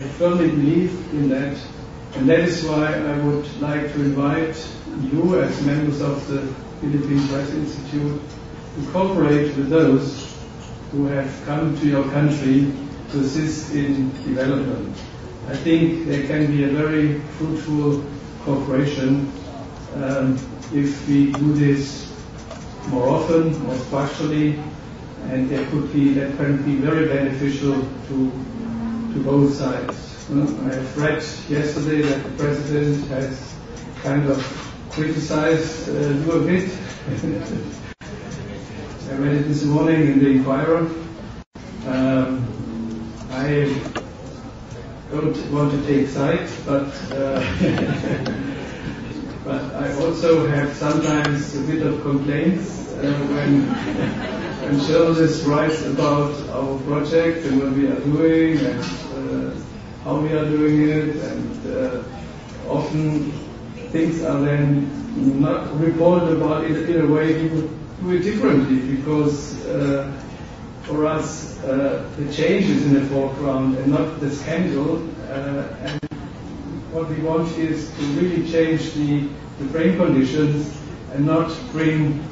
I firmly believe in that, and that is why I would like to invite you as members of the Philippine Press Institute to cooperate with those who have come to your country to assist in development. I think there can be a very fruitful cooperation if we do this more often, more structurally, and that can be very beneficial to both sides. I have read yesterday that the President has kind of criticized you a bit. I read it this morning in the Inquirer. I don't want to take sides, but but I also have sometimes a bit of complaints when journalists write about our project and what we are doing and how we are doing it, and often things are then not reported about it in a way we would do it differently, because for us the change is in the foreground and not the scandal, and what we want is to really change the frame conditions and not bring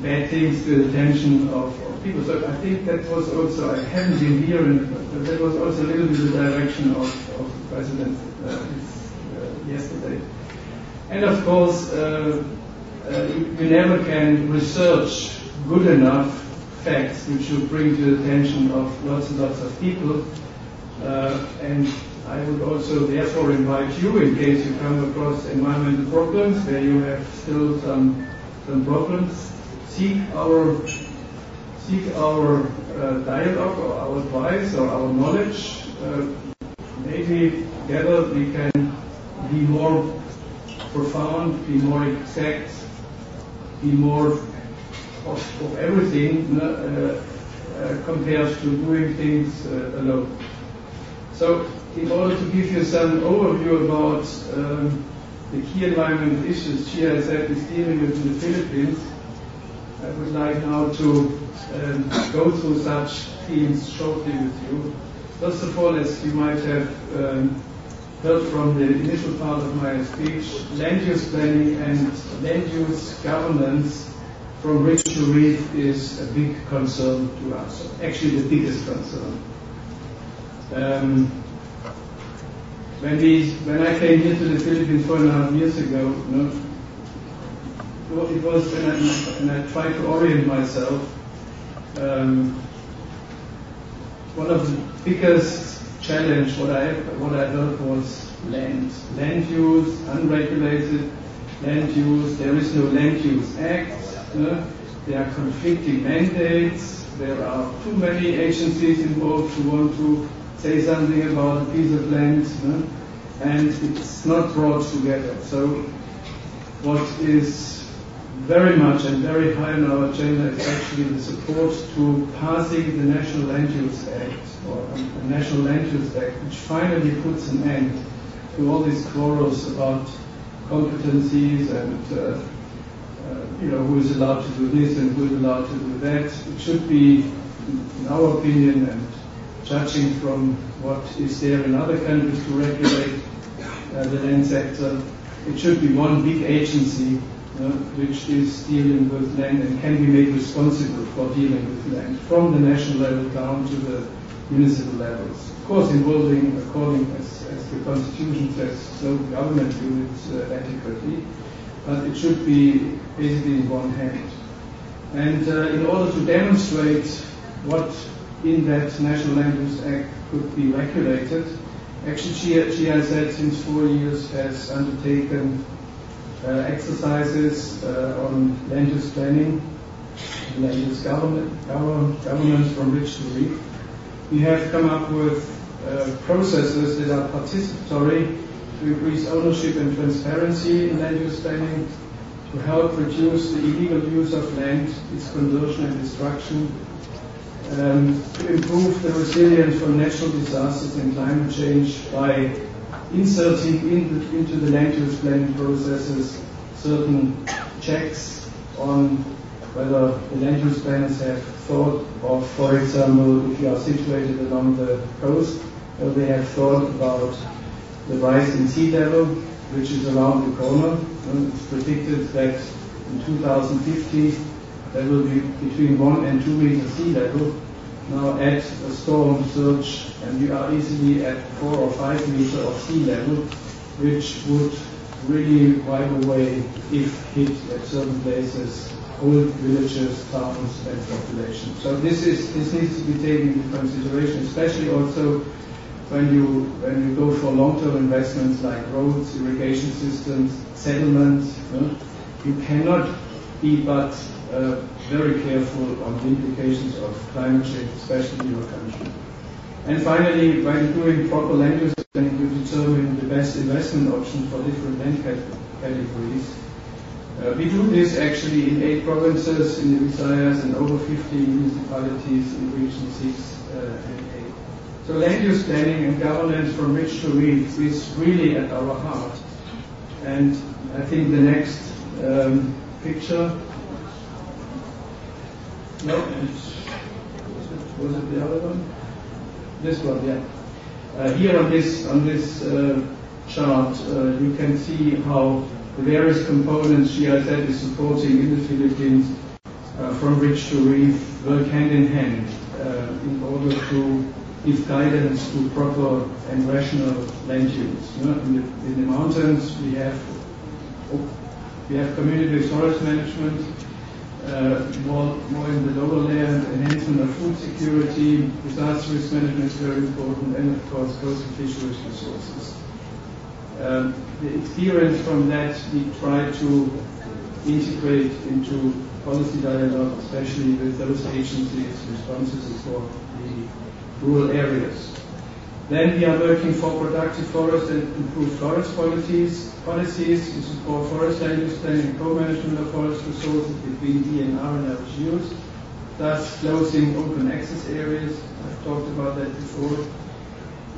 bad things to the attention of people. So I think that was also, I haven't been here, but that was also a little bit the direction of the President yesterday. And of course, you never can research good enough facts which you bring to the attention of lots and lots of people. And I would also therefore invite you, in case you come across environmental problems where you have still some problems, seek our dialogue or our advice or our knowledge. Maybe together we can be more profound, be more exact, be more of everything compared to doing things alone. So, in order to give you some overview about the key environmental issues GIZ is dealing with in the Philippines, I would like now to go through such themes shortly with you. First of all, as you might have heard from the initial part of my speech, land use planning and land use governance from which to read is a big concern to us, actually the biggest concern. When I came here to the Philippines 4.5 years ago, it was when I tried to orient myself. One of the biggest challenge what I heard was land use, unregulated land use. There is no land use act. There are conflicting mandates. There are too many agencies involved who want to say something about a piece of land, and it's not brought together. So what is very much and very high on our agenda is actually the support to passing the National Land Use Act, or the National Land Use Act, which finally puts an end to all these quarrels about competencies and who is allowed to do this and who is allowed to do that. It should be, in our opinion, and judging from what is there in other countries to regulate the land sector, it should be one big agency which is dealing with land and can be made responsible for dealing with land, from the national level down to the municipal levels. Of course, involving, according as the Constitution says, local government units adequately, but it should be basically in one hand. And in order to demonstrate what in that National Land Use Act could be regulated, actually GIZ since 4 years has undertaken exercises on land use planning, land use governance from which to read. We have come up with processes that are participatory to increase ownership and transparency in land use planning, to help reduce the illegal use of land, its conversion and destruction, to improve the resilience from natural disasters and climate change by inserting into the land use planning processes certain checks on whether the land use planners have thought of, for example, if you are situated along the coast, They have thought about the rise in sea level, which is around the corner. It's predicted that in 2050 there will be between 1 and 2 meters sea level. Now add a storm surge and we are easily at 4 or 5 meters of sea level, which would really wipe away, if hit at certain places, old villages, towns and population. So this needs to be taken into consideration, especially also when you go for long-term investments like roads, irrigation systems, settlements. You cannot be but very careful on the implications of climate change, especially in your country. And finally, when doing proper land use planning, you determine the best investment option for different land categories. We do this actually in 8 provinces in the Visayas and over 50 municipalities in Region 6 and 8. So land use planning and governance from rich to reef is really at our heart. And I think the next picture, no, was it the other one? This one, yeah. Here on this chart, you can see how the various components GIZ is supporting in the Philippines from rich to reef work hand in hand in order to give guidance to proper and rational land use. In the mountains we have community forest management, more in the lower layer, enhancement of food security, disaster risk management is very important, and of course coastal fisheries resources. The experience from that we try to integrate into policy dialogue, especially with those agencies responsible for the rural areas. Then we are working for productive forest and improved forest policies to support forest land use planning and co-management of forest resources between DNR and LGUs, thus closing open access areas. I've talked about that before.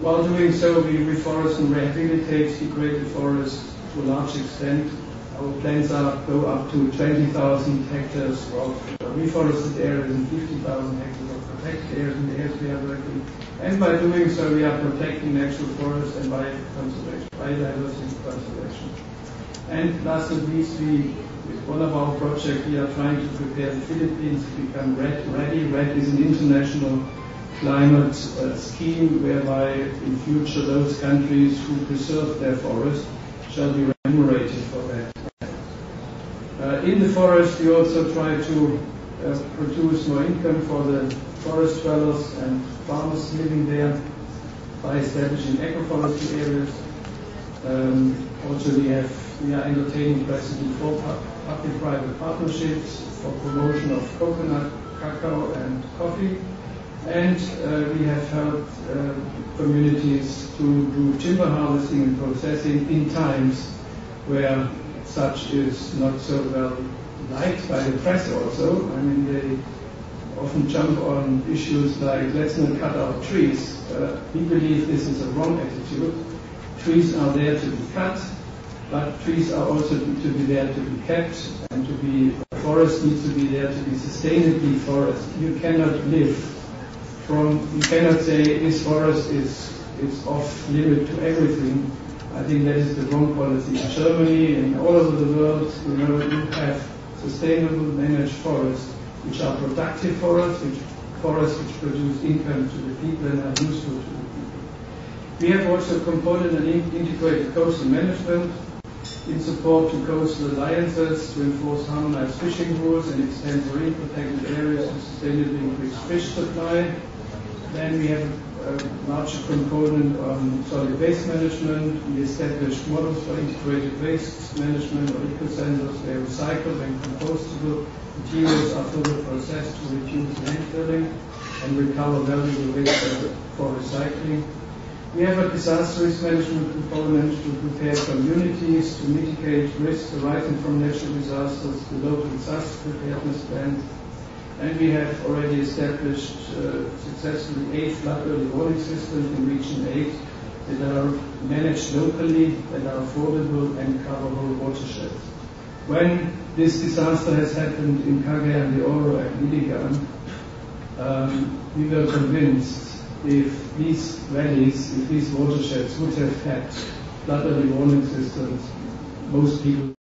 While doing so, we reforest and rehabilitate degraded forests to a large extent. Our plans go up to 20,000 hectares of reforested areas and 50,000 hectares of protected areas in the areas we are working. And by doing so, we are protecting natural forests and biodiversity conservation. And last but not least, with one of our projects, we are trying to prepare the Philippines to become ready. RED is an international climate scheme whereby in future those countries who preserve their forest shall be remunerated for that. In the forest, we also try to produce more income for the forest dwellers and farmers living there by establishing agroforestry areas. Also, we are entertaining presently 4 public-private partnerships for promotion of coconut, cacao, and coffee. And we have helped communities to do timber harvesting and processing in times where such is not so well liked by the press also. I mean, they often jump on issues like, let's not cut our trees. We believe this is a wrong attitude. Trees are there to be cut, but trees are also to be there to be kept, and forest needs to be there to be sustainably forest. You cannot say this forest is off limit to everything. I think that is the wrong policy. In Germany and all over the world, you have sustainable managed forests, which are productive forests which produce income to the people and are useful to the people. We have also component and integrated coastal management in support to coastal alliances to enforce harmonized fishing rules and extend marine protected areas to sustainably increase fish supply. Then we have a larger component on solid waste management. We established models for integrated waste management or eco-centers where recycled and compostable materials are further processed to reduce landfilling and recover valuable waste for recycling. We have a disaster risk management component to prepare communities to mitigate risks arising from natural disasters, the local disaster preparedness plans. And we have already established successfully 8 flood early warning systems in Region 8 that are managed locally, that are affordable and cover whole watersheds. When this disaster has happened in Cagayan de Oro and Iligan, we were convinced if these valleys, if these watersheds would have had flood early warning systems, most people